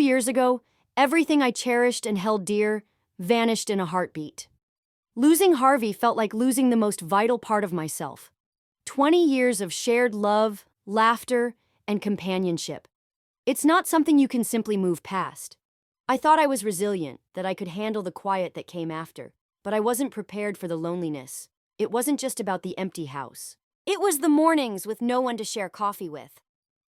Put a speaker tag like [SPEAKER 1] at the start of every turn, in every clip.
[SPEAKER 1] years ago, everything I cherished and held dear vanished in a heartbeat. Losing Harvey felt like losing the most vital part of myself. 20 years of shared love, laughter, and companionship. It's not something you can simply move past. I thought I was resilient, that I could handle the quiet that came after, but I wasn't prepared for the loneliness. It wasn't just about the empty house. It was the mornings with no one to share coffee with,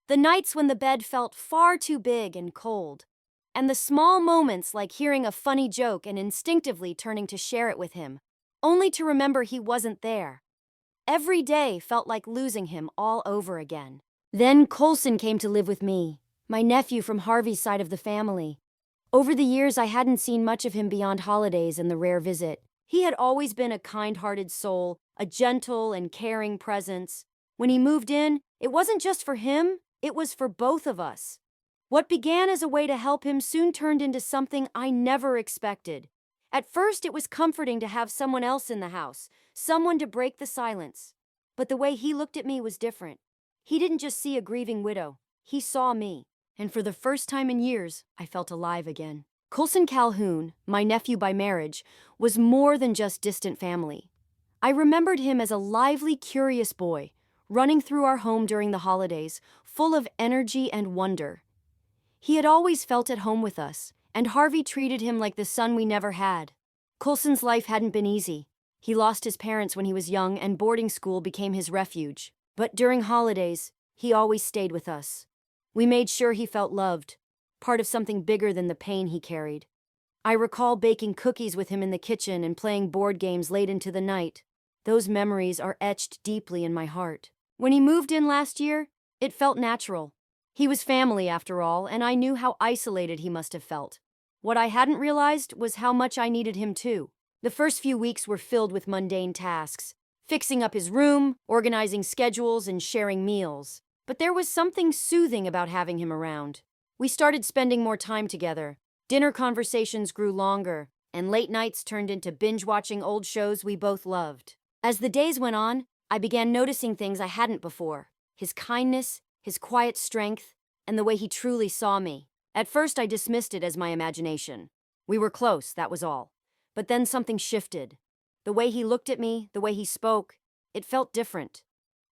[SPEAKER 1] the nights when the bed felt far too big and cold, and the small moments like hearing a funny joke and instinctively turning to share it with him, only to remember he wasn't there. Every day felt like losing him all over again. Then Colson came to live with me, my nephew from Harvey's side of the family. Over the years, I hadn't seen much of him beyond holidays and the rare visit. He had always been a kind-hearted soul, a gentle and caring presence. When he moved in, it wasn't just for him, it was for both of us. What began as a way to help him soon turned into something I never expected. At first, it was comforting to have someone else in the house, someone to break the silence. But the way he looked at me was different. He didn't just see a grieving widow, he saw me. And for the first time in years, I felt alive again. Colson Calhoun, my nephew by marriage, was more than just distant family. I remembered him as a lively, curious boy, running through our home during the holidays, full of energy and wonder. He had always felt at home with us, and Harvey treated him like the son we never had. Colson's life hadn't been easy. He lost his parents when he was young, and boarding school became his refuge. But during holidays, he always stayed with us. We made sure he felt loved, part of something bigger than the pain he carried. I recall baking cookies with him in the kitchen and playing board games late into the night. Those memories are etched deeply in my heart. When he moved in last year, it felt natural. He was family after all, and I knew how isolated he must have felt. What I hadn't realized was how much I needed him too. The first few weeks were filled with mundane tasks, fixing up his room, organizing schedules, and sharing meals. But there was something soothing about having him around. We started spending more time together. Dinner conversations grew longer, and late nights turned into binge-watching old shows we both loved. As the days went on, I began noticing things I hadn't before. His kindness, his quiet strength, and the way he truly saw me. At first, I dismissed it as my imagination. We were close, that was all. But then something shifted. The way he looked at me, the way he spoke, it felt different.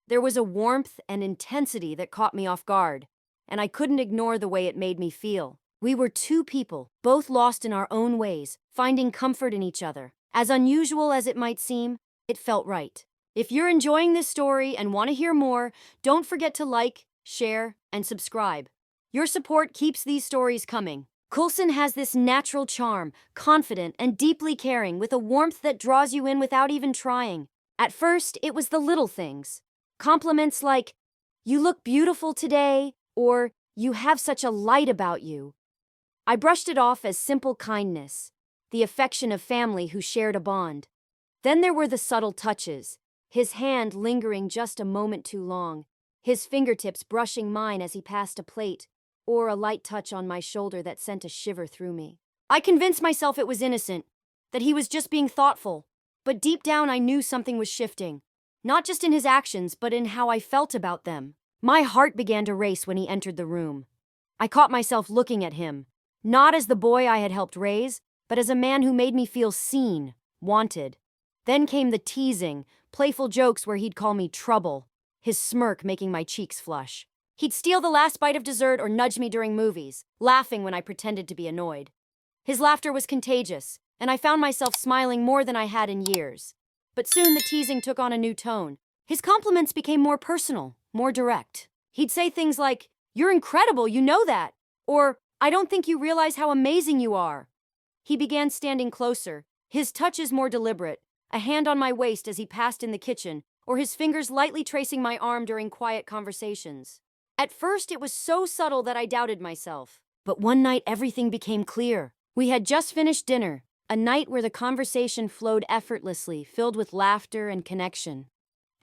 [SPEAKER 1] There was a warmth and intensity that caught me off guard, and I couldn't ignore the way it made me feel. We were two people, both lost in our own ways, finding comfort in each other. As unusual as it might seem, it felt right. If you're enjoying this story and want to hear more, don't forget to like, share, and subscribe. Your support keeps these stories coming. Colson has this natural charm, confident and deeply caring, with a warmth that draws you in without even trying. At first, it was the little things. Compliments like, "You look beautiful today," or "You have such a light about you." I brushed it off as simple kindness, the affection of family who shared a bond. Then there were the subtle touches, his hand lingering just a moment too long, his fingertips brushing mine as he passed a plate, or a light touch on my shoulder that sent a shiver through me. I convinced myself it was innocent, that he was just being thoughtful, but deep down I knew something was shifting. Not just in his actions, but in how I felt about them. My heart began to race when he entered the room. I caught myself looking at him, not as the boy I had helped raise, but as a man who made me feel seen, wanted. Then came the teasing, playful jokes where he'd call me trouble, his smirk making my cheeks flush. He'd steal the last bite of dessert or nudge me during movies, laughing when I pretended to be annoyed. His laughter was contagious, and I found myself smiling more than I had in years. But soon the teasing took on a new tone. His compliments became more personal, more direct. He'd say things like, "You're incredible, you know that," or "I don't think you realize how amazing you are." He began standing closer, his touches more deliberate, a hand on my waist as he passed in the kitchen, or his fingers lightly tracing my arm during quiet conversations. At first, it was so subtle that I doubted myself. But one night, everything became clear. We had just finished dinner, a night where the conversation flowed effortlessly, filled with laughter and connection.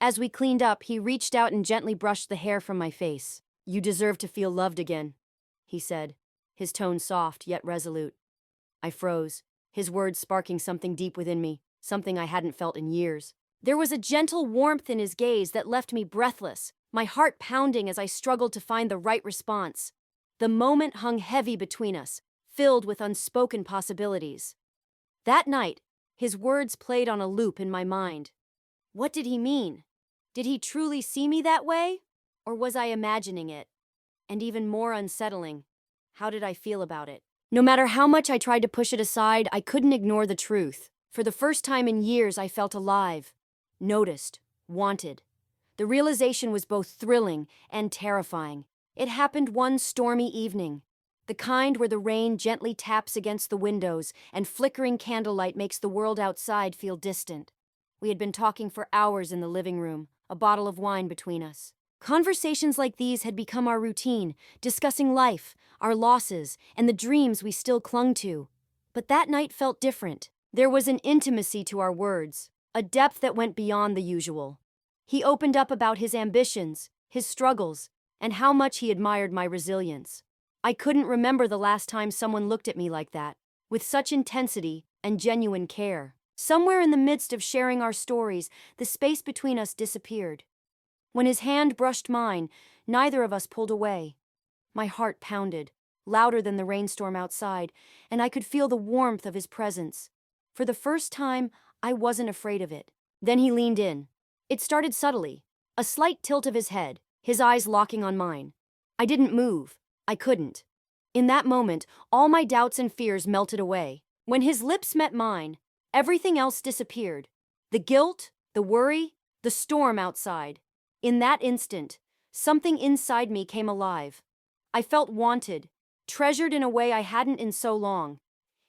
[SPEAKER 1] As we cleaned up, he reached out and gently brushed the hair from my face. "You deserve to feel loved again," he said, his tone soft yet resolute. I froze, his words sparking something deep within me, something I hadn't felt in years. There was a gentle warmth in his gaze that left me breathless, my heart pounding as I struggled to find the right response. The moment hung heavy between us, filled with unspoken possibilities. That night, his words played on a loop in my mind. What did he mean? Did he truly see me that way? Or was I imagining it? And even more unsettling, how did I feel about it? No matter how much I tried to push it aside, I couldn't ignore the truth. For the first time in years, I felt alive, noticed, wanted. The realization was both thrilling and terrifying. It happened one stormy evening, the kind where the rain gently taps against the windows and flickering candlelight makes the world outside feel distant. We had been talking for hours in the living room, a bottle of wine between us. Conversations like these had become our routine, discussing life, our losses, and the dreams we still clung to. But that night felt different. There was an intimacy to our words, a depth that went beyond the usual. He opened up about his ambitions, his struggles, and how much he admired my resilience. I couldn't remember the last time someone looked at me like that, with such intensity and genuine care. Somewhere in the midst of sharing our stories, the space between us disappeared. When his hand brushed mine, neither of us pulled away. My heart pounded, louder than the rainstorm outside, and I could feel the warmth of his presence. For the first time, I wasn't afraid of it. Then he leaned in. It started subtly, a slight tilt of his head, his eyes locking on mine. I didn't move. I couldn't. In that moment, all my doubts and fears melted away. When his lips met mine, everything else disappeared. The guilt, the worry, the storm outside. In that instant, something inside me came alive. I felt wanted, treasured in a way I hadn't in so long.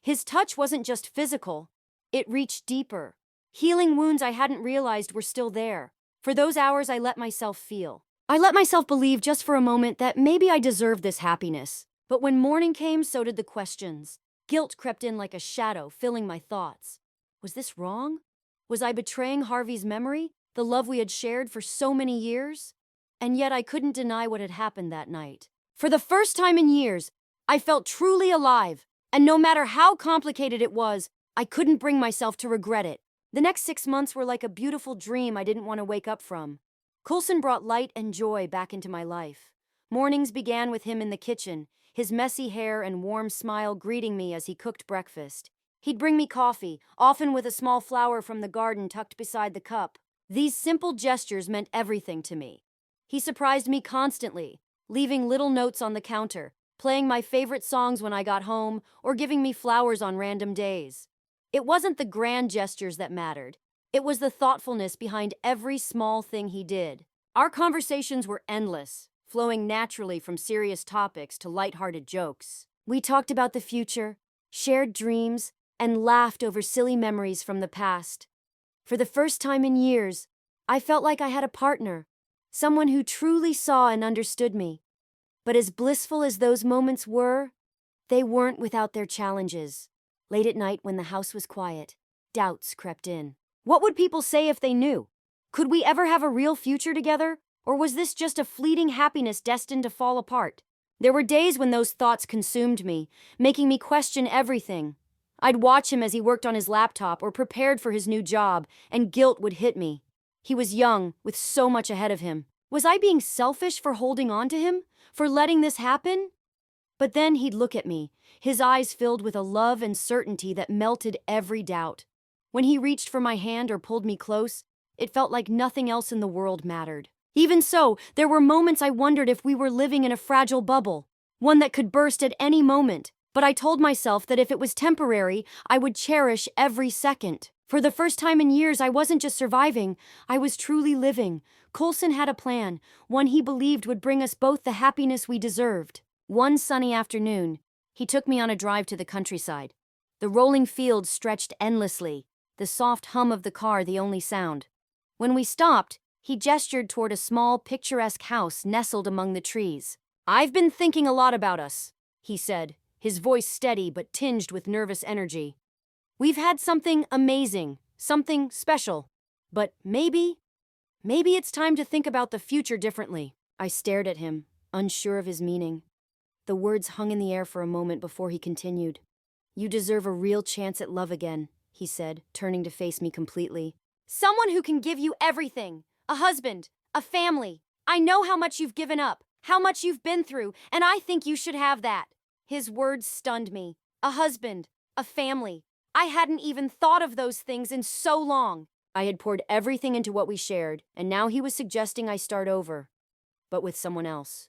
[SPEAKER 1] His touch wasn't just physical, it reached deeper. Healing wounds I hadn't realized were still there. For those hours, I let myself feel. I let myself believe just for a moment that maybe I deserved this happiness. But when morning came, so did the questions. Guilt crept in like a shadow, filling my thoughts. Was this wrong? Was I betraying Harvey's memory, the love we had shared for so many years? And yet I couldn't deny what had happened that night. For the first time in years, I felt truly alive. And no matter how complicated it was, I couldn't bring myself to regret it. The next 6 months were like a beautiful dream I didn't want to wake up from. Coulson brought light and joy back into my life. Mornings began with him in the kitchen, his messy hair and warm smile greeting me as he cooked breakfast. He'd bring me coffee, often with a small flower from the garden tucked beside the cup. These simple gestures meant everything to me. He surprised me constantly, leaving little notes on the counter, playing my favorite songs when I got home, or giving me flowers on random days. It wasn't the grand gestures that mattered. It was the thoughtfulness behind every small thing he did. Our conversations were endless, flowing naturally from serious topics to lighthearted jokes. We talked about the future, shared dreams, and laughed over silly memories from the past. For the first time in years, I felt like I had a partner, someone who truly saw and understood me. But as blissful as those moments were, they weren't without their challenges. Late at night, when the house was quiet, doubts crept in. What would people say if they knew? Could we ever have a real future together? Or was this just a fleeting happiness destined to fall apart? There were days when those thoughts consumed me, making me question everything. I'd watch him as he worked on his laptop or prepared for his new job, and guilt would hit me. He was young, with so much ahead of him. Was I being selfish for holding on to him? For letting this happen? But then he'd look at me, his eyes filled with a love and certainty that melted every doubt. When he reached for my hand or pulled me close, it felt like nothing else in the world mattered. Even so, there were moments I wondered if we were living in a fragile bubble, one that could burst at any moment. But I told myself that if it was temporary, I would cherish every second. For the first time in years, I wasn't just surviving, I was truly living. Coulson had a plan, one he believed would bring us both the happiness we deserved. One sunny afternoon, he took me on a drive to the countryside. The rolling fields stretched endlessly, the soft hum of the car the only sound. When we stopped, he gestured toward a small, picturesque house nestled among the trees. "I've been thinking a lot about us," he said, his voice steady but tinged with nervous energy. "We've had something amazing, something special. But maybe it's time to think about the future differently." I stared at him, unsure of his meaning. The words hung in the air for a moment before he continued. "You deserve a real chance at love again," he said, turning to face me completely. "Someone who can give you everything. A husband, a family. I know how much you've given up, how much you've been through, and I think you should have that." His words stunned me. A husband, a family. I hadn't even thought of those things in so long. I had poured everything into what we shared, and now he was suggesting I start over, but with someone else.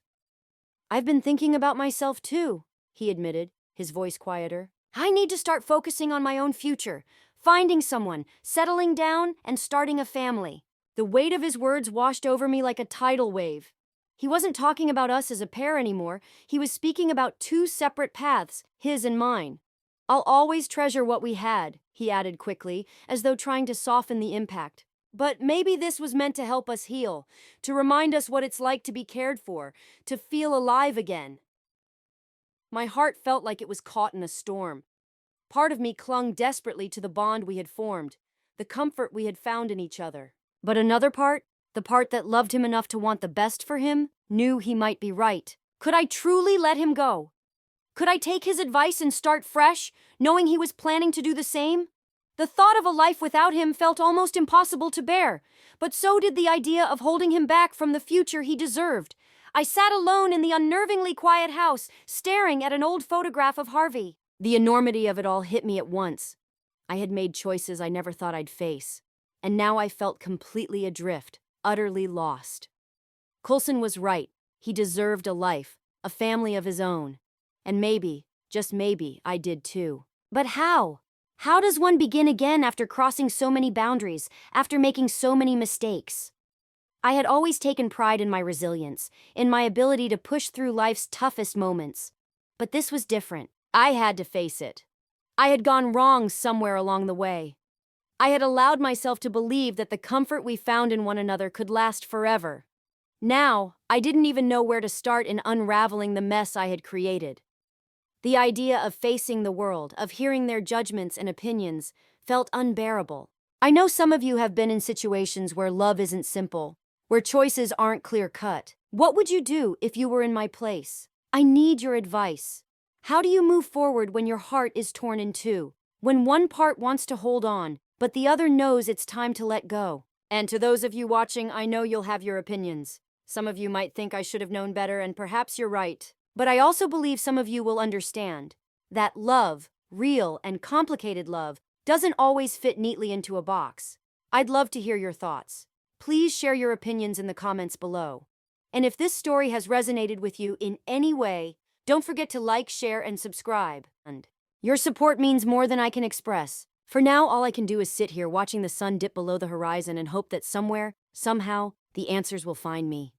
[SPEAKER 1] "I've been thinking about myself too," he admitted, his voice quieter. "I need to start focusing on my own future, finding someone, settling down, and starting a family." The weight of his words washed over me like a tidal wave. He wasn't talking about us as a pair anymore. He was speaking about two separate paths, his and mine. "I'll always treasure what we had," he added quickly, as though trying to soften the impact. "But maybe this was meant to help us heal, to remind us what it's like to be cared for, to feel alive again." My heart felt like it was caught in a storm. Part of me clung desperately to the bond we had formed, the comfort we had found in each other. But another part, the part that loved him enough to want the best for him, knew he might be right. Could I truly let him go? Could I take his advice and start fresh, knowing he was planning to do the same? The thought of a life without him felt almost impossible to bear, but so did the idea of holding him back from the future he deserved. I sat alone in the unnervingly quiet house, staring at an old photograph of Harvey. The enormity of it all hit me at once. I had made choices I never thought I'd face, and now I felt completely adrift, utterly lost. Coulson was right. He deserved a life, a family of his own. And maybe, just maybe, I did too. But how? How does one begin again after crossing so many boundaries, after making so many mistakes? I had always taken pride in my resilience, in my ability to push through life's toughest moments. But this was different. I had to face it. I had gone wrong somewhere along the way. I had allowed myself to believe that the comfort we found in one another could last forever. Now, I didn't even know where to start in unraveling the mess I had created. The idea of facing the world, of hearing their judgments and opinions, felt unbearable. I know some of you have been in situations where love isn't simple, where choices aren't clear-cut. What would you do if you were in my place? I need your advice. How do you move forward when your heart is torn in two? When one part wants to hold on, but the other knows it's time to let go? And to those of you watching, I know you'll have your opinions. Some of you might think I should have known better, and perhaps you're right. But I also believe some of you will understand that love, real and complicated love, doesn't always fit neatly into a box. I'd love to hear your thoughts. Please share your opinions in the comments below. And if this story has resonated with you in any way, don't forget to like, share, and subscribe. And your support means more than I can express. For now, all I can do is sit here watching the sun dip below the horizon and hope that somewhere, somehow, the answers will find me.